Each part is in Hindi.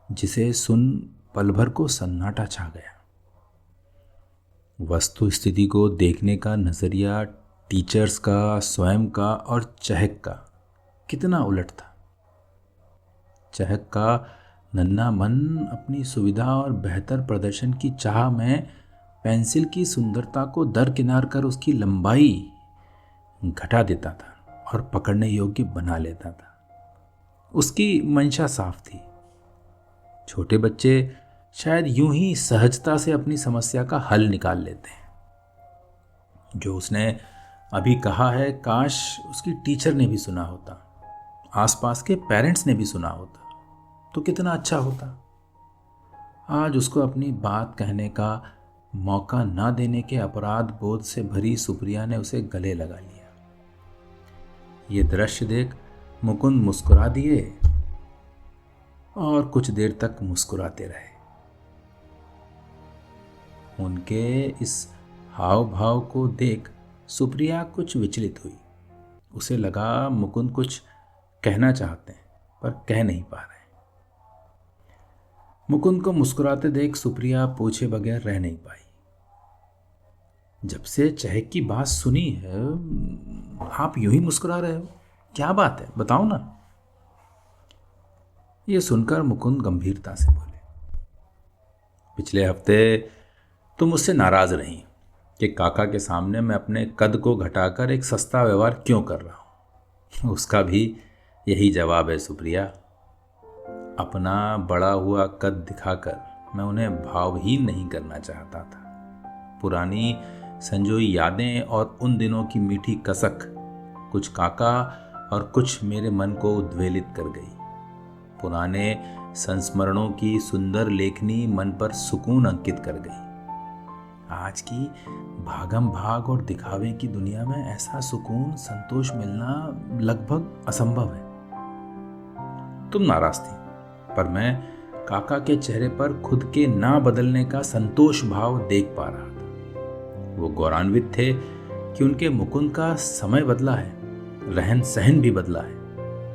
जिसे सुन पल भर को सन्नाटा छा गया। वस्तु स्थिति को देखने का नज़रिया टीचर्स का, स्वयं का और चहक का कितना उलट था। चहक का नन्हा मन अपनी सुविधा और बेहतर प्रदर्शन की चाह में पेंसिल की सुंदरता को दरकिनार कर उसकी लंबाई घटा देता था और पकड़ने योग्य बना लेता था। उसकी मंशा साफ थी। छोटे बच्चे शायद यूं ही सहजता से अपनी समस्या का हल निकाल लेते हैं। जो उसने अभी कहा है, काश उसकी टीचर ने भी सुना होता, आसपास के पेरेंट्स ने भी सुना होता तो कितना अच्छा होता। आज उसको अपनी बात कहने का मौका ना देने के अपराध बोध से भरी सुप्रिया ने उसे गले लगा लिया। ये दृश्य देख मुकुंद मुस्कुरा दिए और कुछ देर तक मुस्कुराते रहे। उनके इस हाव भाव को देख सुप्रिया कुछ विचलित हुई। उसे लगा मुकुंद कुछ कहना चाहते हैं पर कह नहीं पा रहे। मुकुंद को मुस्कुराते देख सुप्रिया पूछे बगैर रह नहीं पाई। जब से चहक की बात सुनी है आप यूं ही मुस्कुरा रहे हो, क्या बात है बताओ ना। ये सुनकर मुकुंद गंभीरता से बोले, पिछले हफ्ते तुम मुझसे नाराज रही कि काका के सामने मैं अपने कद को घटाकर एक सस्ता व्यवहार क्यों कर रहा हूं। उसका भी यही जवाब है सुप्रिया। अपना बड़ा हुआ कद दिखाकर मैं उन्हें भावहीन नहीं करना चाहता था। पुरानी संजोई यादें और उन दिनों की मीठी कसक कुछ काका और कुछ मेरे मन को उद्वेलित कर गई। पुराने संस्मरणों की सुंदर लेखनी मन पर सुकून अंकित कर गई। आज की भागम भाग और दिखावे की दुनिया में ऐसा सुकून, संतोष मिलना लगभग असंभव है। तुम नाराज थी पर मैं काका के चेहरे पर खुद के ना बदलने का संतोष भाव देख पा रहा था। वो गौरवान्वित थे कि उनके मुकुंद का समय बदला है, रहन सहन भी बदला है,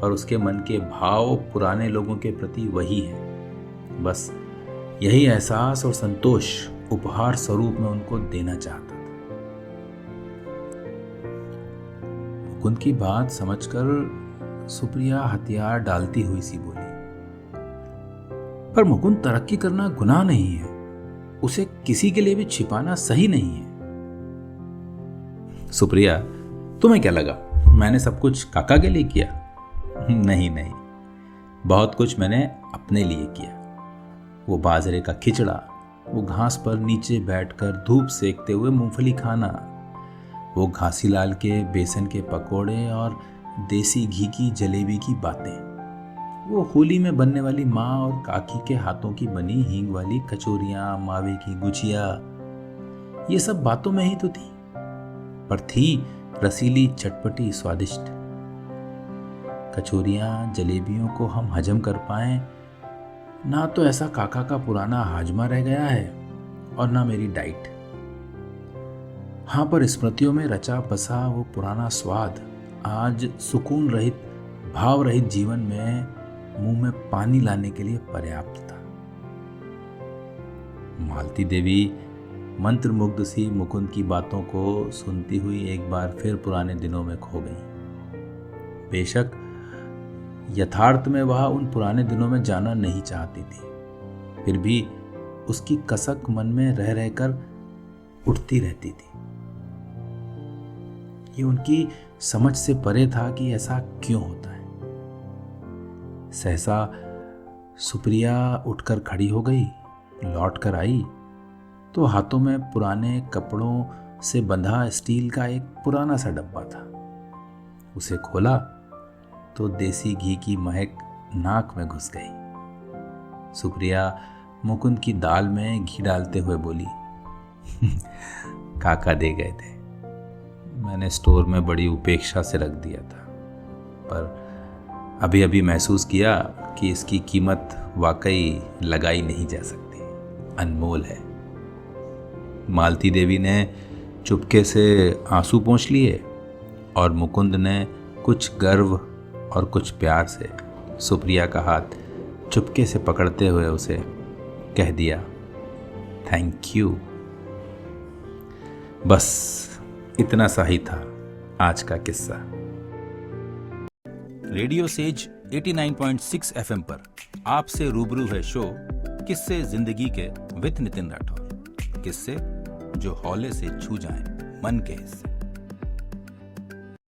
पर उसके मन के भाव पुराने लोगों के प्रति वही है। बस यही एहसास और संतोष उपहार स्वरूप में उनको देना चाहता था। मुकुंद की बात समझकर सुप्रिया हथियार डालती हुई सी बोली, पर मुकुंद तरक्की करना गुनाह नहीं है, उसे किसी के लिए भी छिपाना सही नहीं है। सुप्रिया, तुम्हें क्या लगा मैंने सब कुछ काका के लिए किया? नहीं नहीं, बहुत कुछ मैंने अपने लिए किया। वो बाजरे का खिचड़ा, वो घास पर नीचे बैठकर धूप सेकते हुए मूंगफली खाना, वो घासीलाल के बेसन के पकोड़े और देसी घी की जलेबी की बातें, वो होली में बनने वाली माँ और काकी के हाथों की बनी हींग वाली कचौरियाँ, मावे की गुजिया, ये सब बातों में ही तो थी, पर थी रसीली, चटपटी, स्वादिष्ट। कचौरियाँ, जलेबियों को हम हजम कर पाएं ना तो ऐसा काका का पुराना हाजमा रह गया है और ना मेरी डाइट। हाँ, पर स्मृतियों में रचा बसा वो पुराना स्वाद आज सुकून रहित, भाव रहित जीवन में मुंह में पानी लाने के लिए पर्याप्त था। मालती देवी मंत्रमुग्ध सी मुकुंद की बातों को सुनती हुई एक बार फिर पुराने दिनों में खो गई। बेशक यथार्थ में वह उन पुराने दिनों में जाना नहीं चाहती थी, फिर भी उसकी कसक मन में रह रहकर उठती रहती थी। ये उनकी समझ से परे था कि ऐसा क्यों होता है। सहसा सुप्रिया उठकर खड़ी हो गई, लौट कर आई तो हाथों में पुराने कपड़ों से बंधा स्टील का एक पुराना सा डब्बा था। उसे खोला तो देसी घी की महक नाक में घुस गई। सुप्रिया मुकुंद की दाल में घी डालते हुए बोली, काका दे गए थे, मैंने स्टोर में बड़ी उपेक्षा से रख दिया था, पर अभी अभी महसूस किया कि इसकी कीमत वाकई लगाई नहीं जा सकती, अनमोल है। मालती देवी ने चुपके से आंसू पोंछ लिए और मुकुंद ने कुछ गर्व और कुछ प्यार से सुप्रिया का हाथ चुपके से पकड़ते हुए उसे कह दिया, थैंक यू। बस इतना सा ही था आज का किस्सा। रेडियो सेज 89.6 FM पर आपसे रूबरू है शो किस्से जिंदगी के विद नितिन राठौर। किस्से जो हौले से छू जाएं मन के हिस्से।